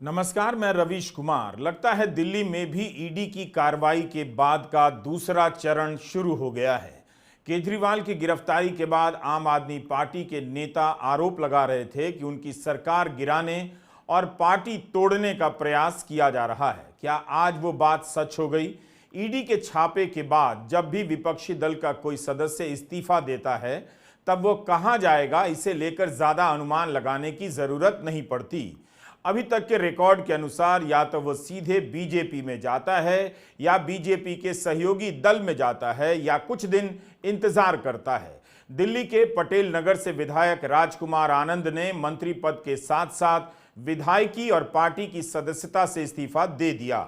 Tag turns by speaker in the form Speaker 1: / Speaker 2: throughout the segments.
Speaker 1: नमस्कार, मैं रवीश कुमार। लगता है दिल्ली में भी ईडी की कार्रवाई के बाद का दूसरा चरण शुरू हो गया है। केजरीवाल की गिरफ्तारी के बाद आम आदमी पार्टी के नेता आरोप लगा रहे थे कि उनकी सरकार गिराने और पार्टी तोड़ने का प्रयास किया जा रहा है। क्या आज वो बात सच हो गई? ईडी के छापे के बाद जब भी विपक्षी दल का कोई सदस्य इस्तीफा देता है तब वो कहां जाएगा, इसे लेकर ज्यादा अनुमान लगाने की जरूरत नहीं पड़ती। अभी तक के रिकॉर्ड के अनुसार या तो वो सीधे बीजेपी में जाता है या बीजेपी के सहयोगी दल में जाता है या कुछ दिन इंतजार करता है। दिल्ली के पटेल नगर से विधायक राजकुमार आनंद ने मंत्री पद के साथ साथ विधायकी और पार्टी की सदस्यता से इस्तीफा दे दिया।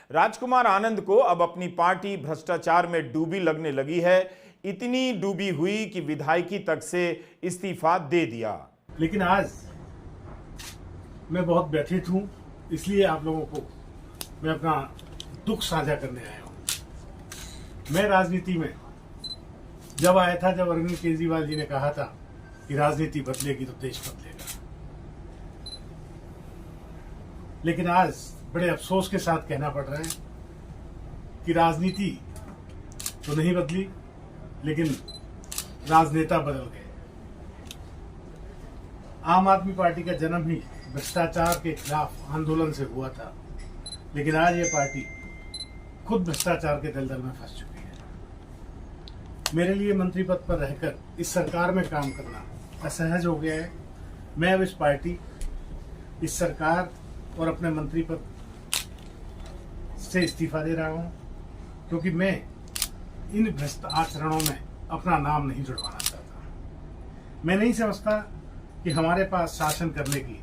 Speaker 1: राजकुमार आनंद को अब अपनी पार्टी भ्रष्टाचार में डूबी लगने लगी है, इतनी डूबी हुई कि विधायकी तक से इस्तीफा दे दिया।
Speaker 2: लेकिन आज मैं बहुत व्यथित हूं, इसलिए आप लोगों को मैं अपना दुख साझा करने आया हूं। मैं राजनीति में जब आया था, जब अरविंद केजरीवाल जी ने कहा था कि राजनीति बदलेगी तो देश बदलेगा, लेकिन आज बड़े अफसोस के साथ कहना पड़ रहा है कि राजनीति तो नहीं बदली, लेकिन राजनेता बदल गए। आम आदमी पार्टी का जन्म ही भ्रष्टाचार के खिलाफ आंदोलन से हुआ था, लेकिन आज ये पार्टी खुद भ्रष्टाचार के दलदल में फंस चुकी है। मेरे लिए मंत्री पद पर रहकर इस सरकार में काम करना असहज हो गया है। मैं अब इस पार्टी, इस सरकार और अपने मंत्री पद से इस्तीफा दे रहा हूं, क्योंकि मैं इन भ्रष्ट आचरणों में अपना नाम नहीं जुड़वाना चाहता। मैं नहीं समझता कि हमारे पास शासन करने की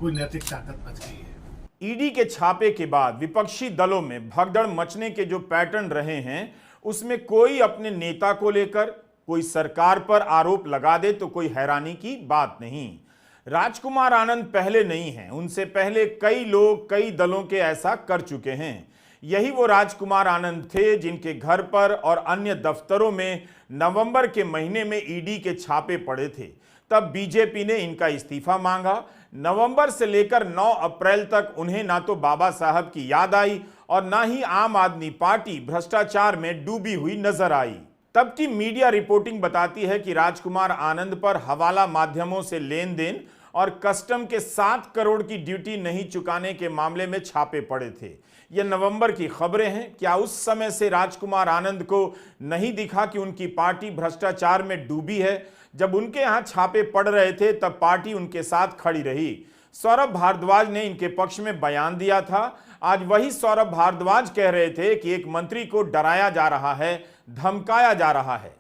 Speaker 2: कोई नैतिक ताकत बच गई है।
Speaker 1: ईडी के छापे के बाद विपक्षी दलों में भगदड़ मचने के जो पैटर्न रहे हैं, उसमें कोई अपने नेता को लेकर, कोई सरकार पर आरोप लगा दे तो कोई हैरानी की बात नहीं। राजकुमार आनंद पहले नहीं हैं, उनसे पहले कई लोग कई दलों के ऐसा कर चुके हैं। यही वो राजकुमार आनंद थे जिनके घर पर और अन्य दफ्तरों में नवंबर के महीने में ईडी के छापे पड़े थे। तब बीजेपी ने इनका इस्तीफा मांगा। नवंबर से लेकर 9 अप्रैल तक उन्हें ना तो बाबा साहब की याद आई और ना ही आम आदमी पार्टी भ्रष्टाचार में डूबी हुई नजर आई। तब की मीडिया रिपोर्टिंग बताती है कि राजकुमार आनंद पर हवाला माध्यमों से लेन देन और कस्टम के 7 करोड़ की ड्यूटी नहीं चुकाने के मामले में छापे पड़े थे। ये नवंबर की खबरें हैं। क्या उस समय से राजकुमार आनंद को नहीं दिखा कि उनकी पार्टी भ्रष्टाचार में डूबी है? जब उनके यहां छापे पड़ रहे थे तब पार्टी उनके साथ खड़ी रही। सौरभ भारद्वाज ने इनके पक्ष में बयान दिया था। आज वही सौरभ भारद्वाज कह रहे थे कि एक मंत्री को डराया जा रहा है, धमकाया जा रहा है।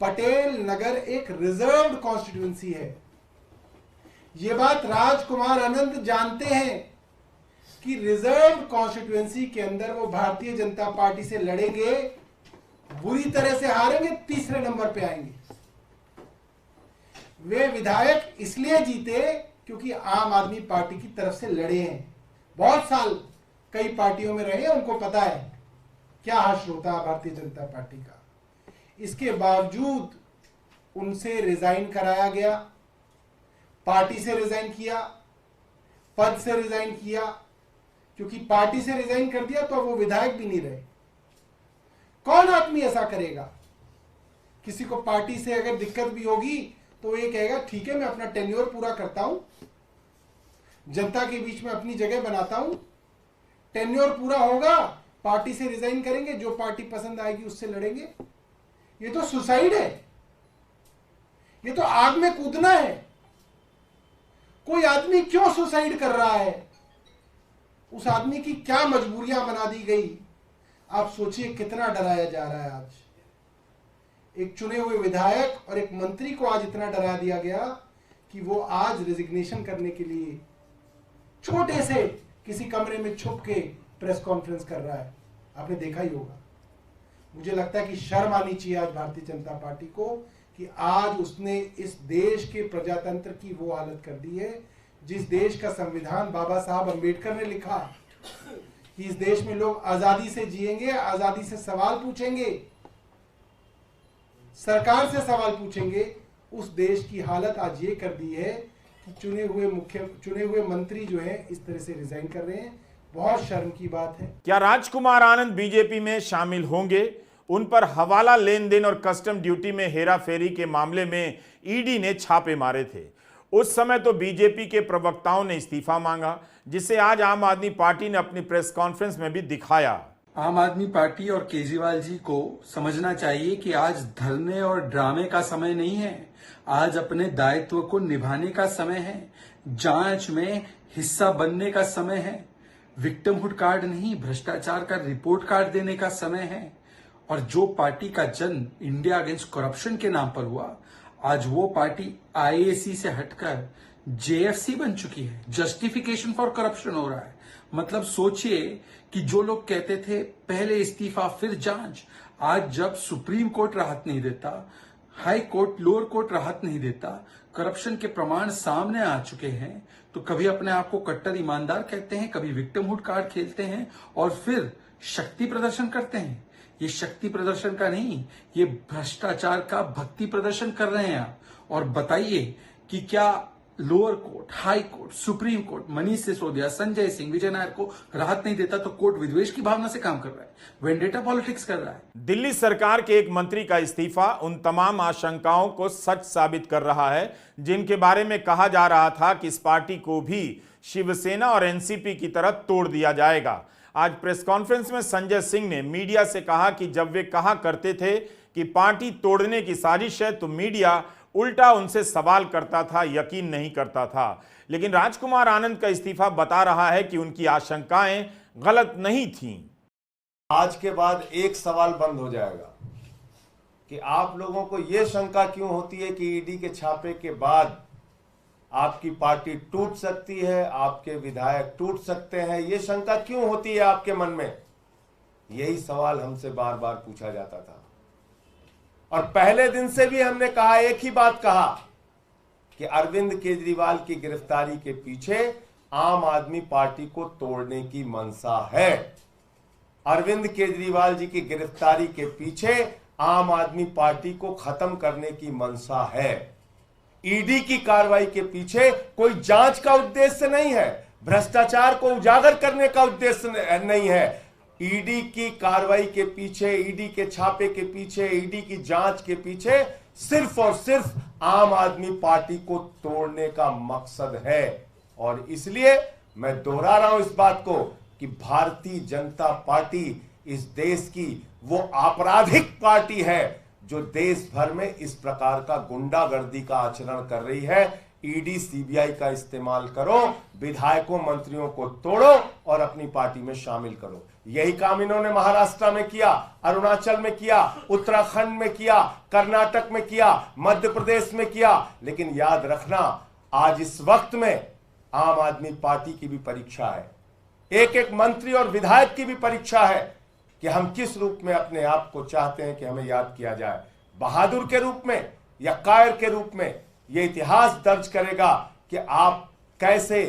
Speaker 3: पटेल नगर एक रिजर्व्ड कॉन्स्टिट्यूएंसी है। ये बात राजकुमार आनंद जानते हैं कि रिजर्व्ड कॉन्स्टिट्यूएंसी के अंदर वो भारतीय जनता पार्टी से लड़ेंगे, बुरी तरह से हारेंगे, तीसरे नंबर पे आएंगे। वे विधायक इसलिए जीते क्योंकि आम आदमी पार्टी की तरफ से लड़े हैं। बहुत साल कई पार्टियों में रहे, उनको पता है क्या हश्र होता है भारतीय जनता पार्टी का। इसके बावजूद उनसे रिजाइन कराया गया, पार्टी से रिजाइन किया, पद से रिजाइन किया, क्योंकि पार्टी से रिजाइन कर दिया तो वो विधायक भी नहीं रहे। कौन आदमी ऐसा करेगा? किसी को पार्टी से अगर दिक्कत भी होगी तो ये कहेगा ठीक है, मैं अपना टेन्योर पूरा करता हूं, जनता के बीच में अपनी जगह बनाता हूं, टेन्योर पूरा होगा, पार्टी से रिजाइन करेंगे, जो पार्टी पसंद आएगी उससे लड़ेंगे। ये तो सुसाइड है, ये तो आग में कूदना है। कोई आदमी क्यों सुसाइड कर रहा है? उस आदमी की क्या मजबूरियां बना दी गई? आप सोचिए कितना डराया जा रहा है। आज एक चुने हुए विधायक और एक मंत्री को आज इतना डरा दिया गया कि वो आज रेजिग्नेशन करने के लिए छोटे से किसी कमरे में छुप के प्रेस कॉन्फ्रेंस कर रहा है। आपने देखा ही होगा। मुझे लगता है कि शर्म आनी चाहिए आज भारतीय जनता पार्टी को कि आज उसने इस देश के प्रजातंत्र की वो हालत कर दी है जिस देश का संविधान बाबा साहब अंबेडकर ने लिखा कि इस देश में लोग आजादी से जिएंगे, आजादी से सवाल पूछेंगे, सरकार से सवाल पूछेंगे। उस देश की हालत आज ये कर दी है कि चुने हुए मंत्री जो है इस तरह से रिजाइन कर रहे हैं। बहुत शर्म की बात है।
Speaker 1: क्या राजकुमार आनंद बीजेपी में शामिल होंगे? उन पर हवाला लेन देन और कस्टम ड्यूटी में हेराफेरी के मामले में ईडी ने छापे मारे थे। उस समय तो बीजेपी के प्रवक्ताओं ने इस्तीफा मांगा, जिसे आज आम आदमी पार्टी ने अपनी प्रेस कॉन्फ्रेंस में भी दिखाया।
Speaker 4: आम आदमी पार्टी और केजरीवाल जी को समझना चाहिए कि आज धरने और ड्रामे का समय नहीं है। आज अपने दायित्व को निभाने का समय है। जांच में हिस्सा बनने का समय है। विक्टिमहुड कार्ड नहीं, भ्रष्टाचार का रिपोर्ट कार्ड देने का समय है। और जो पार्टी का जन्म इंडिया अगेंस्ट करप्शन के नाम पर हुआ, आज वो पार्टी आईएसी से हटकर जेएफसी बन चुकी है। जस्टिफिकेशन फॉर करप्शन हो रहा है। मतलब सोचिए कि जो लोग कहते थे पहले इस्तीफा फिर जांच, आज जब सुप्रीम कोर्ट राहत नहीं देता, हाई कोर्ट, लोअर कोर्ट राहत नहीं देता, करप्शन के प्रमाण सामने आ चुके हैं, तो कभी अपने आप को कट्टर ईमानदार कहते हैं, कभी विक्टिमहुड कार्ड खेलते हैं और फिर शक्ति प्रदर्शन करते हैं। ये शक्ति प्रदर्शन का नहीं, ये भ्रष्टाचार का भक्ति प्रदर्शन कर रहे हैं आप। और बताइए कि क्या lower court, high court, supreme court Manish Sisodia, Sanjay Singh, Vijay Nair को राहत नहीं देता तो कोर्ट विद्वेष की भावना से काम कर रहा है, वेंडेटा पॉलिटिक्स कर रहा है।
Speaker 1: दिल्ली सरकार के एक मंत्री का इस्तीफा उन तमाम आशंकाओं को सच साबित कर रहा है जिनके बारे में कहा जा रहा था कि इस पार्टी को भी शिवसेना और एनसीपी की तरह तोड़ दिया जाएगा। आज प्रेस कॉन्फ्रेंस में संजय सिंह ने मीडिया से कहा कि जब वे कहा करते थे कि पार्टी तोड़ने की साजिश है तो मीडिया उल्टा उनसे सवाल करता था, यकीन नहीं करता था। लेकिन राजकुमार आनंद का इस्तीफा बता रहा है कि उनकी आशंकाएं गलत नहीं थीं।
Speaker 5: आज के बाद एक सवाल बंद हो जाएगा कि आप लोगों को यह शंका क्यों होती है कि ईडी के छापे के बाद आपकी पार्टी टूट सकती है, आपके विधायक टूट सकते हैं। यह शंका क्यों होती है आपके मन में? यही सवाल हमसे बार बार पूछा जाता था और पहले दिन से भी हमने कहा, एक ही बात कहा कि अरविंद केजरीवाल की गिरफ्तारी के पीछे आम आदमी पार्टी को तोड़ने की मंशा है। अरविंद केजरीवाल जी की गिरफ्तारी के पीछे आम आदमी पार्टी को खत्म करने की मंशा है। ईडी की कार्रवाई के पीछे कोई जांच का उद्देश्य नहीं है, भ्रष्टाचार को उजागर करने का उद्देश्य नहीं है। ईडी की कार्रवाई के पीछे, ईडी के छापे के पीछे, ईडी की जांच के पीछे सिर्फ और सिर्फ आम आदमी पार्टी को तोड़ने का मकसद है। और इसलिए मैं दोहरा रहा हूं इस बात को कि भारतीय जनता पार्टी इस देश की वो आपराधिक पार्टी है जो देश भर में इस प्रकार का गुंडागर्दी का आचरण कर रही है। ईडी सीबीआई का इस्तेमाल करो, विधायकों मंत्रियों को तोड़ो और अपनी पार्टी में शामिल करो। यही काम इन्होंने महाराष्ट्र में किया, अरुणाचल में किया, उत्तराखंड में किया, कर्नाटक में किया, मध्य प्रदेश में किया। लेकिन याद रखना, आज इस वक्त में आम आदमी पार्टी की भी परीक्षा है, एक एक मंत्री और विधायक की भी परीक्षा है कि हम किस रूप में अपने आप को चाहते हैं कि हमें याद किया जाए, बहादुर के रूप में या कायर के रूप में। यह इतिहास दर्ज करेगा कि आप कैसे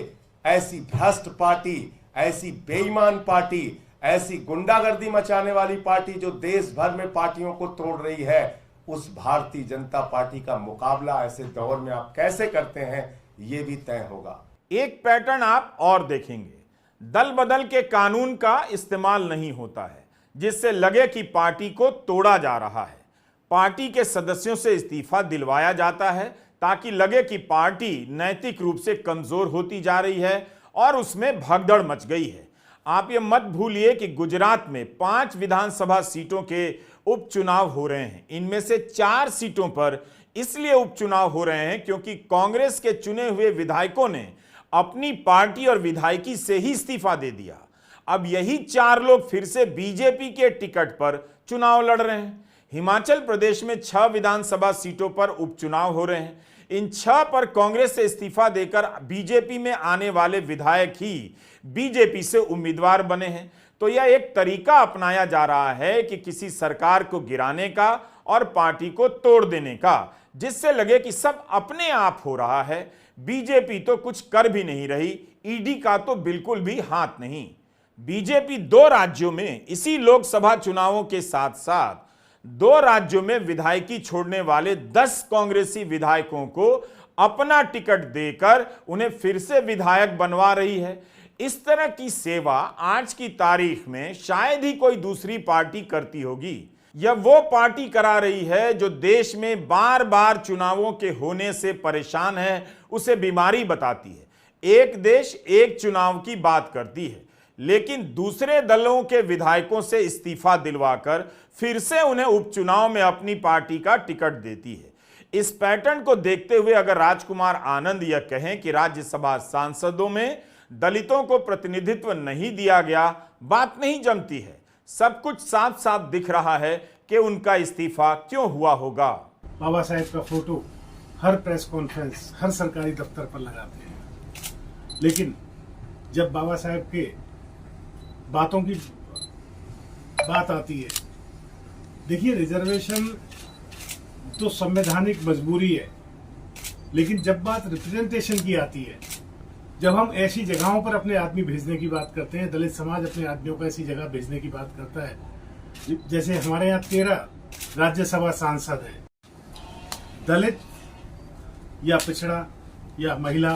Speaker 5: ऐसी भ्रष्ट पार्टी, ऐसी बेईमान पार्टी, ऐसी गुंडागर्दी मचाने वाली पार्टी जो देश भर में पार्टियों को तोड़ रही है, उस भारतीय जनता पार्टी का मुकाबला ऐसे दौर में आप कैसे करते हैं, यह भी तय होगा।
Speaker 1: एक पैटर्न आप और देखेंगे, दल बदल के कानून का इस्तेमाल नहीं होता है जिससे लगे कि पार्टी को तोड़ा जा रहा है। पार्टी के सदस्यों से इस्तीफा दिलवाया जाता है ताकि लगे कि पार्टी नैतिक रूप से कमजोर होती जा रही है और उसमें भगदड़ मच गई है। आप ये मत भूलिए कि गुजरात में 5 विधानसभा सीटों के उपचुनाव हो रहे हैं। इनमें से 4 सीटों पर इसलिए उपचुनाव हो रहे हैं क्योंकि कांग्रेस के चुने हुए विधायकों ने अपनी पार्टी और विधायकी से ही इस्तीफा दे दिया। अब यही 4 लोग फिर से बीजेपी के टिकट पर चुनाव लड़ रहे हैं। हिमाचल प्रदेश में 6 विधानसभा सीटों पर उपचुनाव हो रहे हैं। इन 6 पर कांग्रेस से इस्तीफा देकर बीजेपी में आने वाले विधायक ही बीजेपी से उम्मीदवार बने हैं। तो यह एक तरीका अपनाया जा रहा है कि किसी सरकार को गिराने का और पार्टी को तोड़ देने का, जिससे लगे कि सब अपने आप हो रहा है। बीजेपी तो कुछ कर भी नहीं रही, ईडी का तो बिल्कुल भी हाथ नहीं। बीजेपी 2 राज्यों में इसी लोकसभा चुनावों के साथ साथ 2 राज्यों में विधायकी छोड़ने वाले 10 कांग्रेसी विधायकों को अपना टिकट देकर उन्हें फिर से विधायक बनवा रही है। इस तरह की सेवा आज की तारीख में शायद ही कोई दूसरी पार्टी करती होगी। यह वो पार्टी करा रही है जो देश में बार बार चुनावों के होने से परेशान है, उसे बीमारी बताती है। एक देश एक चुनाव की बात करती है, लेकिन दूसरे दलों के विधायकों से इस्तीफा दिलवाकर फिर से उन्हें उपचुनाव में अपनी पार्टी का टिकट देती है। इस पैटर्न को देखते हुए अगर राजकुमार आनंद यह कहें कि राज्यसभा सांसदों में दलितों को प्रतिनिधित्व नहीं दिया गया, बात नहीं जमती है। सब कुछ साफ साफ दिख रहा है कि उनका इस्तीफा क्यों हुआ होगा।
Speaker 2: बाबा साहेब का फोटो हर प्रेस कॉन्फ्रेंस, हर सरकारी दफ्तर पर लगाते हैं, लेकिन जब बाबा साहेब के बातों की बात आती है, देखिए रिजर्वेशन तो संवैधानिक मजबूरी है, लेकिन जब बात रिप्रेजेंटेशन की आती है, जब हम ऐसी जगहों पर अपने आदमी भेजने की बात करते हैं, दलित समाज अपने आदमियों को ऐसी जगह भेजने की बात करता है, जैसे हमारे यहाँ 13 राज्यसभा सांसद हैं, दलित या पिछड़ा या महिला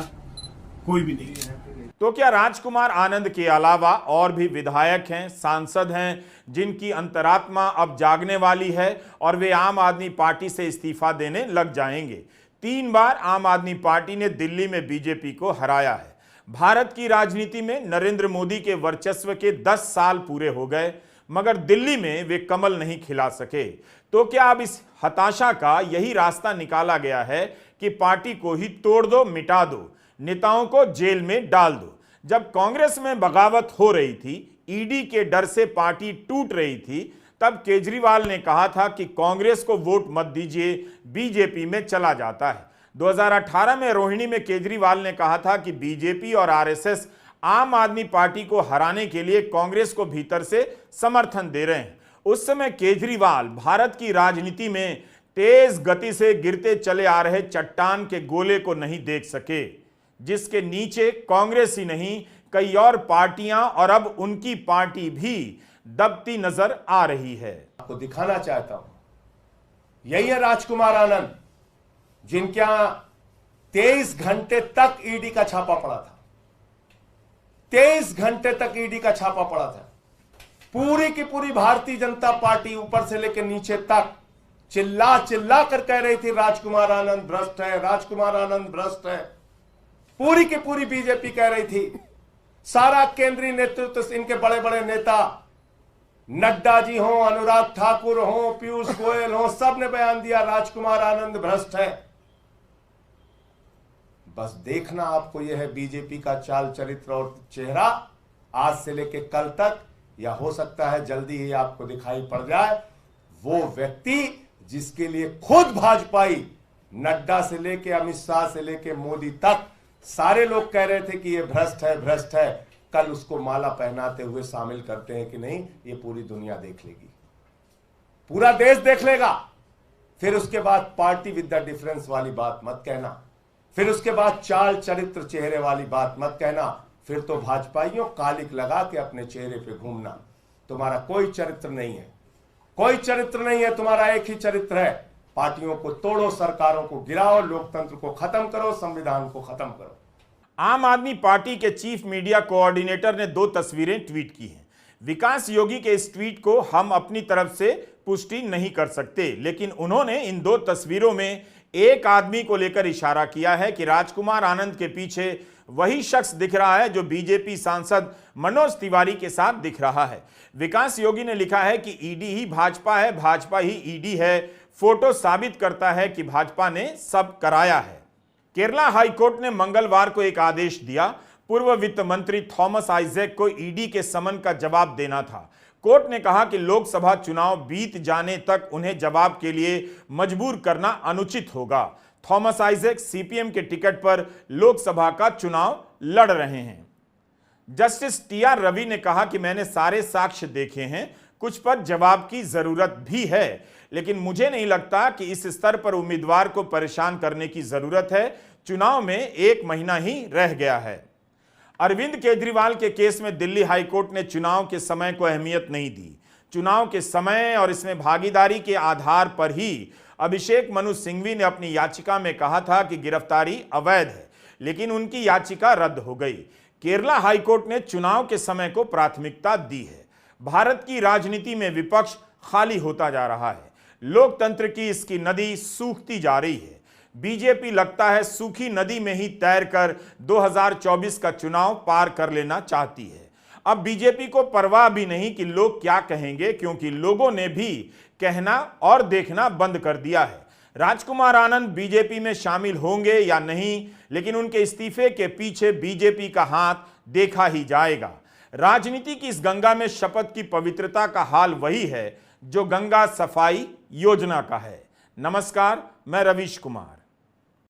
Speaker 2: कोई भी नहीं है।
Speaker 1: तो क्या राजकुमार आनंद के अलावा और भी विधायक हैं, सांसद हैं, जिनकी अंतरात्मा अब जागने वाली है और वे आम आदमी पार्टी से इस्तीफा देने लग जाएंगे? 3 बार आम आदमी पार्टी ने दिल्ली में बीजेपी को हराया है। भारत की राजनीति में नरेंद्र मोदी के वर्चस्व के 10 साल पूरे हो गए, मगर दिल्ली में वे कमल नहीं खिला सके। तो क्या अब इस हताशा का यही रास्ता निकाला गया है कि पार्टी को ही तोड़ दो, मिटा दो, नेताओं को जेल में डाल दो? जब कांग्रेस में बगावत हो रही थी, ईडी के डर से पार्टी टूट रही थी, तब केजरीवाल ने कहा था कि कांग्रेस को वोट मत दीजिए, बीजेपी में चला जाता है। 2018 में रोहिणी में केजरीवाल ने कहा था कि बीजेपी और आरएसएस आम आदमी पार्टी को हराने के लिए कांग्रेस को भीतर से समर्थन दे रहे हैं। उस समय केजरीवाल भारत की राजनीति में तेज गति से गिरते चले आ रहे चट्टान के गोले को नहीं देख सके, जिसके नीचे कांग्रेस ही नहीं कई और पार्टियां और अब उनकी पार्टी भी दबती नजर आ रही है।
Speaker 5: आपको दिखाना चाहता हूं, यही है राजकुमार आनंद, जिनके यहां 23 घंटे तक ईडी का छापा पड़ा था। 23 घंटे तक ईडी का छापा पड़ा था। पूरी की पूरी भारतीय जनता पार्टी ऊपर से लेकर नीचे तक चिल्ला चिल्ला कर कह रही थी राजकुमार आनंद भ्रष्ट है, राजकुमार आनंद भ्रष्ट है। पूरी की पूरी बीजेपी कह रही थी, सारा केंद्रीय नेतृत्व, इनके बड़े बड़े नेता, नड्डा जी हो, अनुराग ठाकुर हो, पीयूष गोयल हो, सब ने बयान दिया राजकुमार आनंद भ्रष्ट है। बस देखना आपको यह है बीजेपी का चाल चरित्र और चेहरा आज से लेकर कल तक, या हो सकता है जल्दी ही आपको दिखाई पड़ जाए वो व्यक्ति जिसके लिए खुद भाजपाई नड्डा से लेके अमित शाह से लेके मोदी तक सारे लोग कह रहे थे कि ये भ्रष्ट है, भ्रष्ट है, कल उसको माला पहनाते हुए शामिल करते हैं कि नहीं, ये पूरी दुनिया देख लेगी, पूरा देश देख लेगा। फिर उसके बाद पार्टी विद द डिफरेंस वाली बात मत कहना, फिर उसके बाद चाल चरित्र चेहरे वाली बात मत कहना, फिर तो भाजपाइयों कालिक लगा के अपने चेहरे पे घूमना। तुम्हारा कोई चरित्र नहीं है, कोई चरित्र नहीं है, तुम्हारा एक ही चरित्र है, पार्टियों को तोड़ो, सरकारों को गिराओ, लोकतंत्र को खत्म करो, संविधान को खत्म करो।
Speaker 1: आम आदमी पार्टी के चीफ मीडिया कोऑर्डिनेटर ने 2 तस्वीरें ट्वीट की हैं। विकास योगी के इस ट्वीट को हम अपनी तरफ से पुष्टि नहीं कर सकते, लेकिन उन्होंने इन 2 तस्वीरों में एक आदमी को लेकर इशारा किया है कि राजकुमार आनंद के पीछे वही शख्स दिख रहा है जो बीजेपी सांसद मनोज तिवारी के साथ दिख रहा है। विकास योगी ने लिखा है कि ईडी ही भाजपा है, भाजपा ही ईडी है। फोटो साबित करता है कि भाजपा ने सब कराया है। केरला हाईकोर्ट ने मंगलवार को एक आदेश दिया। पूर्व वित्त मंत्री थॉमस आइजैक को ईडी के समन का जवाब देना था। कोर्ट ने कहा कि लोकसभा चुनाव बीत जाने तक उन्हें जवाब के लिए मजबूर करना अनुचित होगा। थॉमस आइजैक सीपीएम के टिकट पर लोकसभा का चुनाव लड़ रहे हैं। जस्टिस टीआर रवि ने कहा कि मैंने सारे साक्ष्य देखे हैं, कुछ पर जवाब की जरूरत भी है, लेकिन मुझे नहीं लगता कि इस स्तर पर उम्मीदवार को परेशान करने की जरूरत है। चुनाव में 1 महीना ही रह गया है। अरविंद केजरीवाल के केस में दिल्ली हाईकोर्ट ने चुनाव के समय को अहमियत नहीं दी। चुनाव के समय और इसमें भागीदारी के आधार पर ही अभिषेक मनु सिंघवी ने अपनी याचिका में कहा था कि गिरफ्तारी अवैध है, लेकिन उनकी याचिका रद्द हो गई। केरला हाईकोर्ट ने चुनाव के समय को प्राथमिकता दी है। भारत की राजनीति में विपक्ष खाली होता जा रहा है। लोकतंत्र की इसकी नदी सूखती जा रही है। बीजेपी लगता है सूखी नदी में ही तैरकर 2024 का चुनाव पार कर लेना चाहती है। अब बीजेपी को परवाह भी नहीं कि लोग क्या कहेंगे, क्योंकि लोगों ने भी कहना और देखना बंद कर दिया है। राजकुमार आनंद बीजेपी में शामिल होंगे या नहीं, लेकिन उनके इस्तीफे के पीछे बीजेपी का हाथ देखा ही जाएगा। राजनीति की इस गंगा में शपथ की पवित्रता का हाल वही है जो गंगा सफाई योजना का है। नमस्कार, मैं रवीश कुमार।